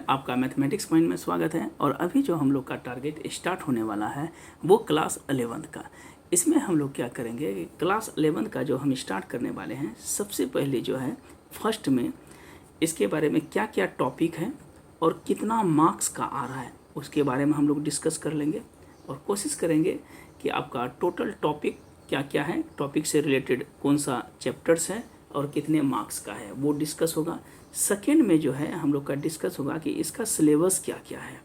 आपका mathematics point में स्वागत है। और अभी जो हम लोग का टारगेट स्टार्ट होने वाला है वो क्लास 11th का। इसमें हम लोग क्या करेंगे कि क्लास 11th का जो हम स्टार्ट करने वाले हैं, सबसे पहले जो है फर्स्ट में इसके बारे में क्या क्या टॉपिक है और कितना मार्क्स का आ रहा है उसके बारे में हम लोग डिस्कस कर लेंगे और कोशिश करेंगे कि आपका टोटल टॉपिक क्या क्या है, टॉपिक से रिलेटेड कौन सा चैप्टर्स है और कितने मार्क्स का है वो डिस्कस होगा। सेकेंड में जो है हम लोग का डिस्कस होगा कि इसका सिलेबस क्या क्या है,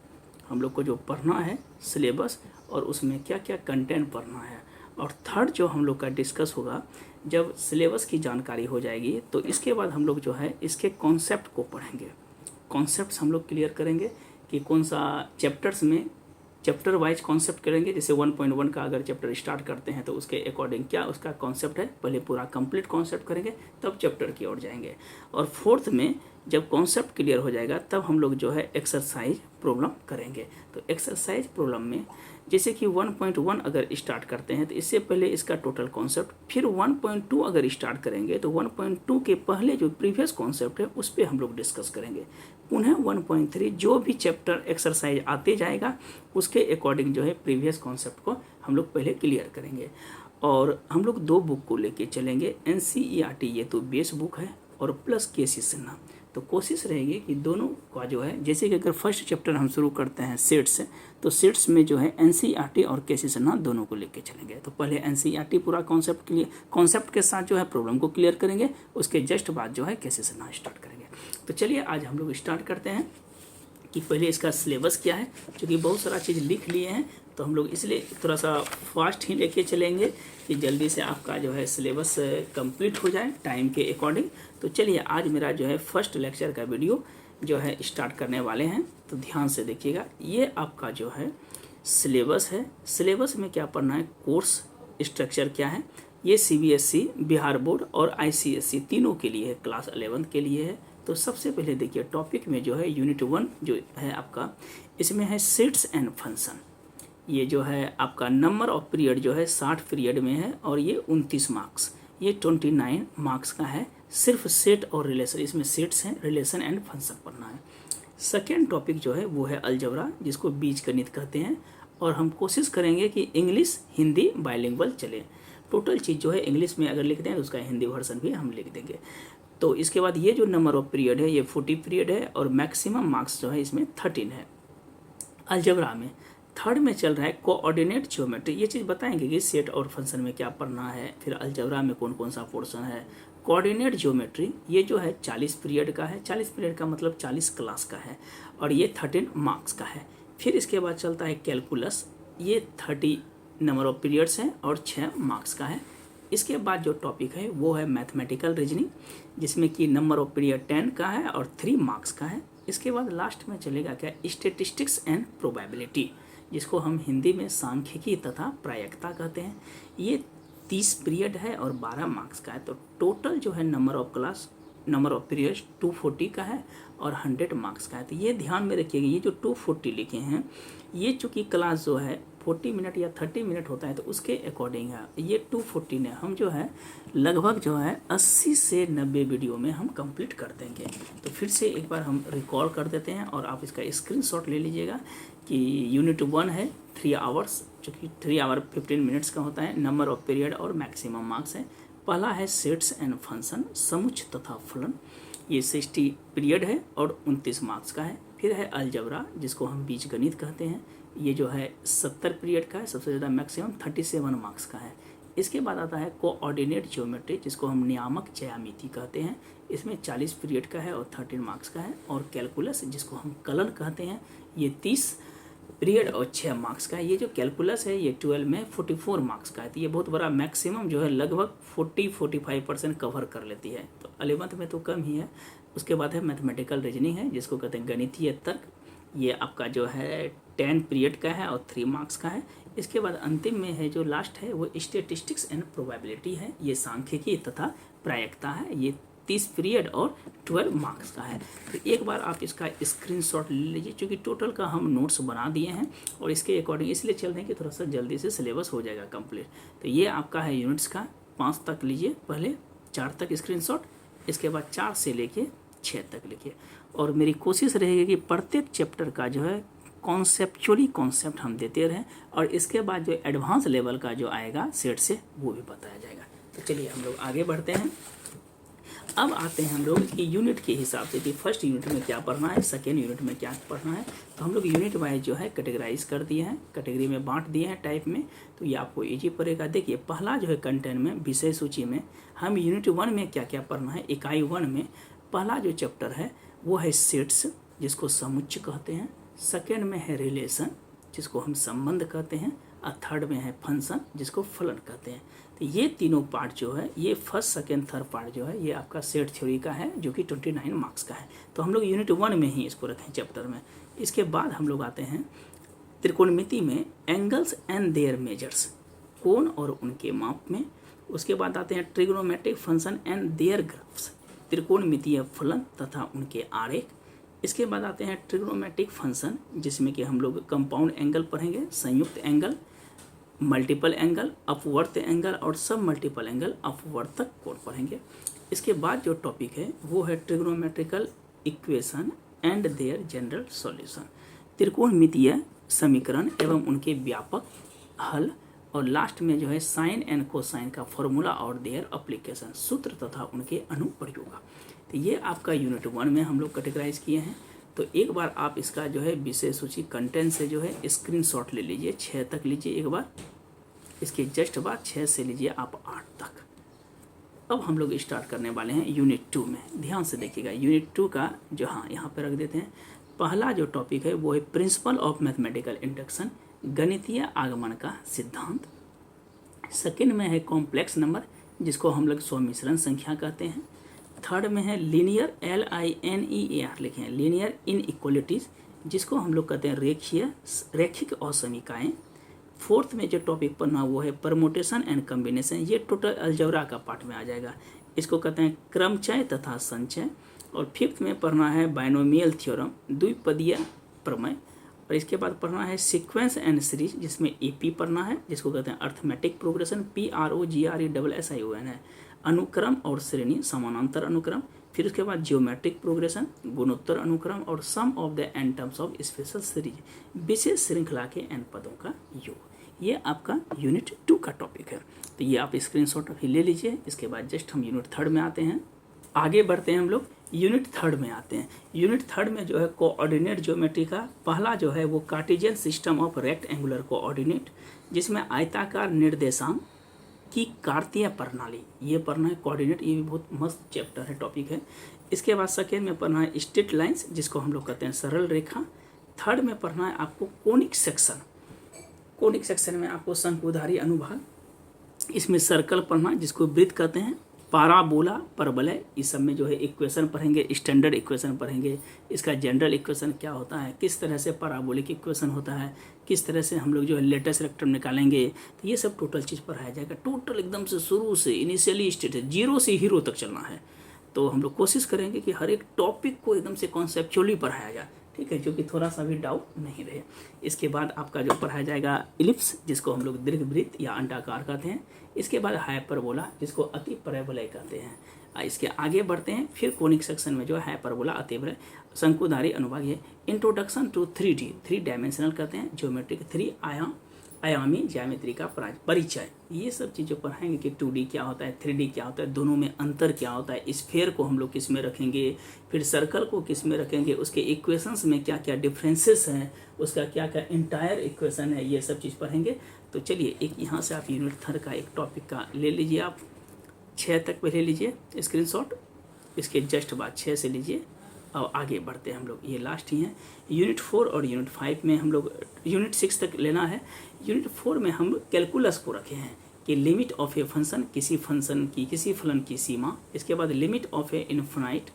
हम लोग को जो पढ़ना है सिलेबस और उसमें क्या क्या कंटेंट पढ़ना है। और थर्ड जो हम लोग का डिस्कस होगा, जब सिलेबस की जानकारी हो जाएगी तो इसके बाद हम लोग जो है इसके कॉन्सेप्ट को पढ़ेंगे। कॉन्सेप्ट्स हम लोग क्लियर करेंगे कि कौन सा चैप्टर्स में चैप्टर वाइज कॉन्सेप्ट करेंगे। जैसे 1.1 का अगर चैप्टर स्टार्ट करते हैं तो उसके अकॉर्डिंग क्या उसका कॉन्सेप्ट है, पहले पूरा कंप्लीट कॉन्सेप्ट करेंगे तब चैप्टर की ओर जाएंगे। और फोर्थ में जब कॉन्सेप्ट क्लियर हो जाएगा तब हम लोग जो है एक्सरसाइज प्रॉब्लम करेंगे। तो एक्सरसाइज प्रॉब्लम में जैसे कि 1.1 अगर स्टार्ट करते हैं तो इससे पहले इसका टोटल कॉन्सेप्ट, फिर 1.2 अगर स्टार्ट करेंगे तो 1.2 के पहले जो प्रीवियस कॉन्सेप्ट है उस पर हम लोग डिस्कस करेंगे। पुनः 1.3 जो भी चैप्टर एक्सरसाइज आते जाएगा उसके अकॉर्डिंग जो है प्रीवियस कॉन्सेप्ट को हम लोग पहले क्लियर करेंगे। और हम लोग दो बुक को लेके चलेंगे, NCERT ये तो बेस बुक है और प्लस KC सिन्हा। तो कोशिश रहेगी कि दोनों का जो है, जैसे कि अगर फर्स्ट चैप्टर हम शुरू करते हैं सेट्स से, तो सेट्स में जो है NCERT और KC सिन्हा दोनों को लेके चलेंगे। तो पहले NCERT पूरा कॉन्सेप्ट के साथ जो है प्रॉब्लम को क्लियर करेंगे, उसके जस्ट बाद जो है KC सिन्हा स्टार्ट करेंगे। तो चलिए आज हम लोग स्टार्ट करते हैं कि पहले इसका सिलेबस क्या है। क्योंकि बहुत सारा चीज़ लिख लिए हैं तो हम लोग इसलिए थोड़ा सा फास्ट ही लेके चलेंगे कि जल्दी से आपका जो है सिलेबस कंप्लीट हो जाए टाइम के अकॉर्डिंग। तो चलिए आज मेरा जो है फर्स्ट लेक्चर का वीडियो जो है स्टार्ट करने वाले हैं, तो ध्यान से देखिएगा। ये आपका जो है सिलेबस है, सिलेबस में क्या पढ़ना है, कोर्स स्ट्रक्चर क्या है, ये CBSE, बिहार बोर्ड और ICSE तीनों के लिए है, क्लास 11 के लिए है। तो सबसे पहले देखिए टॉपिक में जो है यूनिट 1 जो है आपका, इसमें है सेट्स एंड फंक्शन। ये जो है आपका नंबर ऑफ पीरियड जो है 60 पीरियड में है और ये 29 मार्क्स, ये 29 मार्क्स का है। सिर्फ सेट और रिलेशन, इसमें सेट्स हैं, रिलेशन एंड फंक्शन पढ़ना है। सेकेंड टॉपिक जो है वो है अलजेब्रा, जिसको बीजगणित कहते हैं। और हम कोशिश करेंगे कि इंग्लिश हिंदी बाइलिंगुअल चले। टोटल चीज़ जो है इंग्लिश में अगर लिख दें तो उसका हिंदी वर्जन भी हम लिख देंगे। तो इसके बाद ये जो नंबर ऑफ पीरियड है ये 40 पीरियड है और मैक्सिमम मार्क्स जो है इसमें 13 है। अलजेब्रा में थर्ड में चल रहा है कोऑर्डिनेट ज्योमेट्री। ये चीज़ बताएंगे कि सेट और फंक्शन में क्या पढ़ना है, फिर अलजेब्रा में कौन कौन सा पोर्शन है। कोऑर्डिनेट ज्योमेट्री ये जो है 40 पीरियड का है, 40 पीरियड का मतलब 40 क्लास का है और ये 13 मार्क्स का है। फिर इसके बाद चलता है कैलकुलस, ये 30 नंबर ऑफ पीरियड्स हैं और 6 मार्क्स का है। इसके बाद जो टॉपिक है वो है मैथमेटिकल रीजनिंग, जिसमें कि नंबर ऑफ पीरियड 10 का है और 3 मार्क्स का है। इसके बाद लास्ट में चलेगा क्या, स्टैटिस्टिक्स एंड प्रोबेबिलिटी, जिसको हम हिंदी में सांख्यिकी तथा प्रायिकता कहते हैं। ये 30 पीरियड है और 12 मार्क्स का है। तो टोटल जो है नंबर ऑफ पीरियड्स 240 का है और 100 मार्क्स का है। तो ये ध्यान में रखिएगा, ये जो 240 लिखे हैं ये चूँकि क्लास जो है 40 मिनट या 30 मिनट होता है तो उसके अकॉर्डिंग है। ये 240 ने हम जो है लगभग जो है 80 से 90 वीडियो में हम कंप्लीट कर देंगे। तो फिर से एक बार हम रिकॉल कर देते हैं और आप इसका स्क्रीनशॉट ले लीजिएगा कि यूनिट 1 है 3 आवर्स, चूँकि 3 आवर 15 मिनट्स का होता है। नंबर ऑफ पीरियड और मैक्सिमम मार्क्स है। पहला है सेट्स एंड फंक्शन, समुच्च तथा फलन, ये 60 पीरियड है और 29 मार्क्स का है। फिर है अलजेब्रा, जिसको हम बीजगणित कहते हैं, ये जो है 70 पीरियड का है, सबसे ज़्यादा मैक्सिमम 37 मार्क्स का है। इसके बाद आता है कोऑर्डिनेट ज्योमेट्री, जिसको हम नियामक ज्यामिति कहते हैं, इसमें 40 पीरियड का है और 13 मार्क्स का है। और कैलकुलस, जिसको हम कलन कहते हैं, ये 30 पीरियड और 6 मार्क्स का है। ये जो कैलकुलस है ये 12 में 44 मार्क्स का है। तो ये बहुत बड़ा मैक्सिमम जो है लगभग 40-45% कवर कर लेती है। तो 11th में तो कम ही है। उसके बाद है मैथमेटिकल रीजनिंग है, जिसको कहते हैं गणितीय तर्क, ये आपका जो है 10 पीरियड का है और 3 मार्क्स का है। इसके बाद अंतिम में है जो लास्ट है वो स्टैटिस्टिक्स एंड प्रोबेबिलिटी है, ये सांख्यिकी तथा प्रायिकता है, ये 30 पीरियड और 12 मार्क्स का है। तो एक बार आप इसका स्क्रीनशॉट ले लीजिए, क्योंकि टोटल का हम नोट्स बना दिए हैं और इसके अकॉर्डिंग इसलिए चल रहे हैं कि थोड़ा सा जल्दी से सिलेबस हो जाएगा कंप्लीट। तो ये आपका है यूनिट्स का 5 तक लीजिए, पहले 4 तक स्क्रीनशॉट, इसके बाद 4 से लेके 6 तक लिखिए। और मेरी कोशिश रहेगी कि प्रत्येक चैप्टर का जो है कॉन्सेप्ट हम देते रहें, और इसके बाद जो एडवांस लेवल का जो आएगा सेट से वो भी बताया जाएगा। तो चलिए हम लोग आगे बढ़ते हैं। अब आते हैं हम लोग कि यूनिट के हिसाब से कि फर्स्ट यूनिट में क्या पढ़ना है, सेकेंड यूनिट में क्या पढ़ना है। तो हम लोग यूनिट वाइज जो है कैटेगराइज कर दिए हैं, कैटेगरी में बांट दिए हैं टाइप में, तो ये आपको इजी पड़ेगा। देखिए पहला जो है कंटेंट में विषय सूची में हम यूनिट 1 में क्या क्या पढ़ना है। इकाई 1 में पहला जो चैप्टर है वो है सेट्स, जिसको समुच्चय कहते हैं। सेकेंड में है रिलेशन, जिसको हम संबंध कहते हैं, और थर्ड में है फंक्शन, जिसको फलन कहते हैं। तो ये तीनों पार्ट जो है, ये फर्स्ट सेकेंड थर्ड पार्ट जो है, ये आपका सेट थ्योरी का है, जो कि 29 मार्क्स का है। तो हम लोग यूनिट 1 में ही इसको रखें चैप्टर में। इसके बाद हम लोग आते हैं त्रिकोणमिति में एंगल्स एंड देयर मेजर्स, कोण और उनके माप में। उसके बाद आते हैं trigonometric function and their graphs, त्रिकोणमितीय फलन तथा उनके आरेख। इसके बाद आते हैं ट्रिग्नोमेट्रिक फंक्शन, जिसमें कि हम लोग कंपाउंड एंगल पढ़ेंगे, संयुक्त एंगल, मल्टीपल एंगल, अपवर्त एंगल और सब मल्टीपल एंगल, अपवर्तक कोण पढ़ेंगे। इसके बाद जो टॉपिक है वो है trigonometrical equation and their general solution, त्रिकोणमितीय समीकरण एवं उनके व्यापक हल। और लास्ट में जो है साइन एंड कोसाइन का फॉर्मूला और देयर एप्लीकेशन, सूत्र तथा उनके अनुप्रयोग। तो ये आपका यूनिट 1 में हम लोग कैटेगराइज किए हैं। तो एक बार आप इसका जो है विषय सूची कंटेंट से जो है स्क्रीनशॉट ले लीजिए, 6 तक लीजिए एक बार, इसके जस्ट बाद 6 से लीजिए आप 8 तक। अब हम लोग स्टार्ट करने वाले हैं यूनिट 2 में। ध्यान से देखिएगा यूनिट 2 का जो, हाँ यहाँ पे रख देते हैं। पहला जो टॉपिक है वो है प्रिंसिपल ऑफ मैथमेटिकल इंडक्शन, गणितीय आगमन का सिद्धांत। सेकेंड में है कॉम्प्लेक्स नंबर, जिसको हम लोग सम्मिश्रण संख्या कहते हैं। थर्ड में है लीनियर, LINEAR लिखे हैं, लीनियर इनइक्वलिटीज, जिसको हम लोग कहते हैं रैखिक असमीकाएँ। फोर्थ में जो टॉपिक पढ़ना वो है परमुटेशन एंड कम्बिनेशन, ये टोटल अलजेब्रा का पार्ट में आ जाएगा, इसको कहते हैं क्रमचय तथा संचय। और फिफ्थ में पढ़ना है बाइनोमियल थ्योरम, द्विपदीय प्रमेय। और इसके बाद पढ़ना है सीक्वेंस एंड सीरीज, जिसमें AP पढ़ना है, जिसको कहते हैं अर्थमेटिक प्रोग्रेशन, PROGRESSION है, अनुक्रम और श्रेणी, समानांतर अनुक्रम। फिर उसके बाद जियोमेट्रिक प्रोग्रेशन, गुणोत्तर अनुक्रम, और sum of the N terms of special series, विशेष श्रृंखला के एन पदों का योग। ये आपका यूनिट 2 का टॉपिक है। तो ये आप स्क्रीनशॉट अभी ले लीजिए। इसके बाद जस्ट हम यूनिट 3 में आते हैं, आगे बढ़ते हैं हम लोग यूनिट 3 में आते हैं। यूनिट 3 में जो है कोऑर्डिनेट ज्योमेट्री का पहला जो है वो Cartesian system of rectangular coordinate, जिसमें आयताकार निर्देशांक की कार्तीय प्रणाली, ये पढ़ना है कोऑर्डिनेट। ये भी बहुत मस्त चैप्टर है, टॉपिक है। इसके बाद सेकेंड में पढ़ना है स्ट्रेट लाइंस, जिसको हम लोग कहते हैं सरल रेखा। थर्ड में पढ़ना है आपको कोनिक सेक्शन, कोनिक सेक्शन में आपको शंकुधारी अनुभाग, इसमें सर्कल पढ़ना जिसको वृत्त कहते हैं, पाराबोला, परवलय, इस सब में जो है इक्वेशन पढ़ेंगे, स्टैंडर्ड इक्वेशन पढ़ेंगे, इसका जनरल इक्वेशन क्या होता है, किस तरह से पैराबोलिक इक्वेशन होता है, किस तरह से हम लोग जो है लेटेस्ट रेक्टम निकालेंगे। तो ये सब टोटल चीज़ पढ़ाया जाएगा, टोटल एकदम से शुरू से इनिशियली स्टेट 0 से हीरो तक चलना है। तो हम लोग कोशिश करेंगे कि हर एक टॉपिक को एकदम से कॉन्सेप्चुअली पढ़ाया जाए, ठीक है, जो कि थोड़ा सा भी डाउट नहीं रहे। इसके बाद आपका जो पढ़ाया जाएगा इलिप्स, जिसको हम लोग दीर्घवृत्त या अंडाकार कहते हैं। इसके बाद हाइपरबोला, जिसको अति परवलय कहते हैं। इसके आगे बढ़ते हैं, फिर कोनिक सेक्शन में जो है हाइपरबोला, अतिवलय, शंकुधारी अनुभाग है। इंट्रोडक्शन टू 3D, 3 डायमेंशनल कहते हैं, ज्योमेट्रिक 3 आयामी ज्यामिति का परिचय। ये सब चीज़ें पढ़ाएंगे कि 2D क्या होता है, 3D क्या होता है, दोनों में अंतर क्या होता है, स्फीयर को हम लोग किस में रखेंगे, फिर सर्कल को किस में रखेंगे, उसके इक्वेशंस में क्या क्या डिफरेंसेस हैं, उसका क्या क्या इंटायर इक्वेशन है, ये सब चीज़ पढ़ेंगे। तो चलिए एक यहाँ से आप यूनिट 3 का एक टॉपिक का ले लीजिए, आप 6 तक पहले लीजिए स्क्रीनशॉट, इसके जस्ट बाद 6 से लीजिए और आगे बढ़ते हैं हम लोग, ये लास्ट ही हैं। यूनिट 4 और यूनिट 5 में हम लोग यूनिट 6 तक लेना है। यूनिट 4 में हम कैलकुलस को रखे हैं कि लिमिट ऑफ ए फंक्शन, किसी फंक्शन की किसी फलन की सीमा। इसके बाद limit of A infinite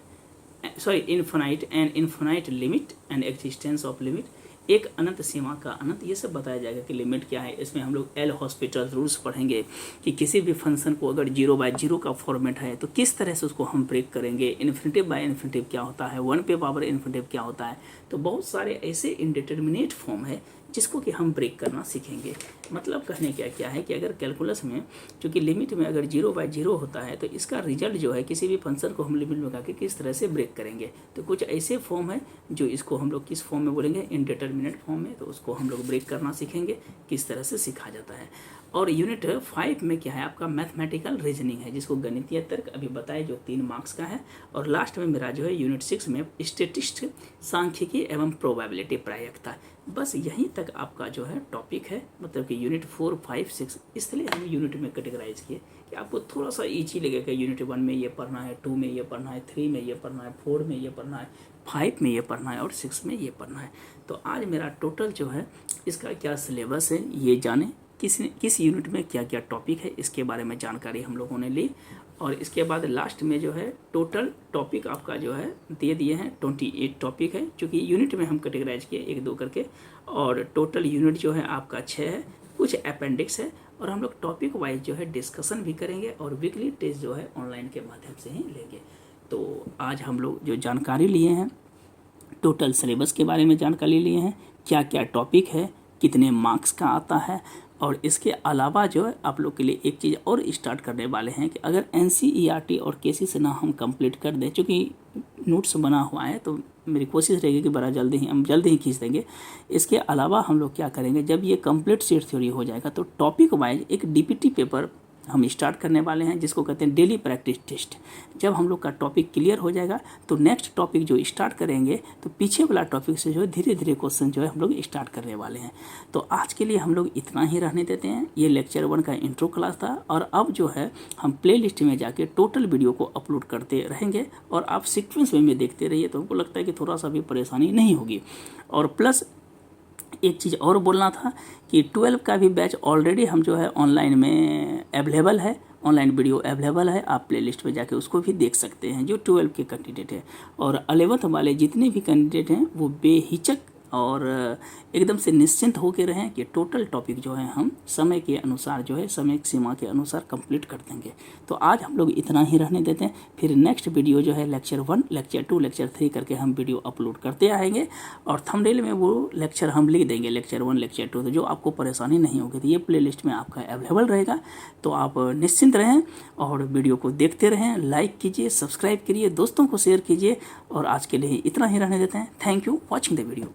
and infinite limit and existence of limit, एक अनंत सीमा का अनंत, ये सब बताया जाएगा कि लिमिट क्या है। इसमें हम लोग एल हॉस्पिटल रूल्स पढ़ेंगे कि किसी भी फंक्शन को अगर 0/0 का फॉर्मेट है तो किस तरह से उसको हम ब्रेक करेंगे, इन्फिनिटिव बाय इन्फिनिटिव क्या होता है, 1 पे पावर इन्फिनिटिव क्या होता है। तो बहुत सारे ऐसे इनडिटर्मिनेट फॉर्म है जिसको कि हम ब्रेक करना सीखेंगे। मतलब कहने क्या है कि अगर कैलकुलस में चूँकि लिमिट में अगर 0/0 होता है तो इसका रिजल्ट जो है किसी भी फंक्शन को हम लिमिट में लगा के किस तरह से ब्रेक करेंगे। तो कुछ ऐसे फॉर्म है जो इसको हम लोग किस फॉर्म में बोलेंगे, इनडिटरमिनेट फॉर्म में, तो उसको हम लोग ब्रेक करना सीखेंगे, किस तरह से सिखा जाता है। और यूनिट 5 में क्या है आपका मैथमेटिकल रीजनिंग है, जिसको गणितीय तर्क अभी बताए जो 3 मार्क्स का है। और लास्ट में मेरा जो है यूनिट 6 में स्टेटिस्टिक्स सांख्यिकी एवं प्रोबेबिलिटी प्रायिकता। बस यहीं तक आपका जो है टॉपिक है, मतलब कि यूनिट 4, 5, 6 इसलिए हम यूनिट में कैटेगराइज किए कि आपको थोड़ा सा ईजी लगेगा। यूनिट 1 में ये पढ़ना है, 2 में ये पढ़ना है, 3 में ये पढ़ना है, 4 में ये पढ़ना है, 5 में ये पढ़ना है और 6 में ये पढ़ना है। तो आज मेरा टोटल जो है इसका क्या सिलेबस है ये जाने, किस यूनिट में क्या क्या टॉपिक है इसके बारे में जानकारी हम लोगों ने ली। और इसके बाद लास्ट में जो है टोटल टॉपिक आपका जो है दे दिए हैं, 28 टॉपिक है, क्योंकि यूनिट में हम कैटेगराइज किए 1-2 करके। और टोटल यूनिट जो है आपका 6 है, कुछ अपेंडिक्स है। और हम लोग टॉपिक वाइज जो है डिस्कशन भी करेंगे और वीकली टेस्ट जो है ऑनलाइन के माध्यम से ही लेंगे। तो आज हम लोग जो जानकारी लिए हैं, टोटल सिलेबस के बारे में जानकारी लिए हैं, क्या क्या टॉपिक है, कितने मार्क्स का आता है। और इसके अलावा जो है आप लोग के लिए एक चीज़ और स्टार्ट करने वाले हैं कि अगर NCERT और KC से ना हम कंप्लीट कर दें, चूँकि नोट्स बना हुआ है तो मेरी कोशिश रहेगी कि बड़ा जल्दी ही हम खींच देंगे। इसके अलावा हम लोग क्या करेंगे, जब ये कंप्लीट सेट थ्योरी हो जाएगा तो टॉपिक वाइज एक DPT पेपर हम स्टार्ट करने वाले हैं, जिसको कहते हैं डेली प्रैक्टिस टेस्ट। जब हम लोग का टॉपिक क्लियर हो जाएगा तो नेक्स्ट टॉपिक जो स्टार्ट करेंगे तो पीछे वाला टॉपिक से जो है धीरे धीरे क्वेश्चन जो है हम लोग स्टार्ट करने वाले हैं। तो आज के लिए हम लोग इतना ही रहने देते हैं। ये लेक्चर 1 का इंट्रो क्लास था और अब जो है हम प्ले लिस्ट में जाके टोटल वीडियो को अपलोड करते रहेंगे और आप सीक्वेंस में देखते रहिए, तो हमको लगता है कि थोड़ा सा भी परेशानी नहीं होगी। और प्लस एक चीज़ और बोलना था कि 12 का भी बैच ऑलरेडी हम जो है ऑनलाइन में अवेलेबल है, ऑनलाइन वीडियो अवेलेबल है, आप प्लेलिस्ट में जाके उसको भी देख सकते हैं जो 12 के कैंडिडेट हैं। और 11th वाले जितने भी कैंडिडेट हैं वो बेहिचक और एकदम से निश्चिंत होकर रहें कि टोटल टॉपिक जो है हम समय के अनुसार जो है समय सीमा के अनुसार कंप्लीट कर देंगे। तो आज हम लोग इतना ही रहने देते हैं, फिर नेक्स्ट वीडियो जो है लेक्चर 1, लेक्चर 2, लेक्चर 3 करके हम वीडियो अपलोड करते आएंगे और थंबनेल में वो लेक्चर हम लिख देंगे, लेक्चर 1, लेक्चर 2, तो जो आपको परेशानी नहीं होगी। तो ये प्लेलिस्ट में आपका अवेलेबल रहेगा, तो आप निश्चिंत रहें और वीडियो को देखते रहें। लाइक कीजिए, सब्सक्राइब करिए, दोस्तों को शेयर कीजिए और आज के लिए इतना ही रहने देते हैं। Thank you watching the video.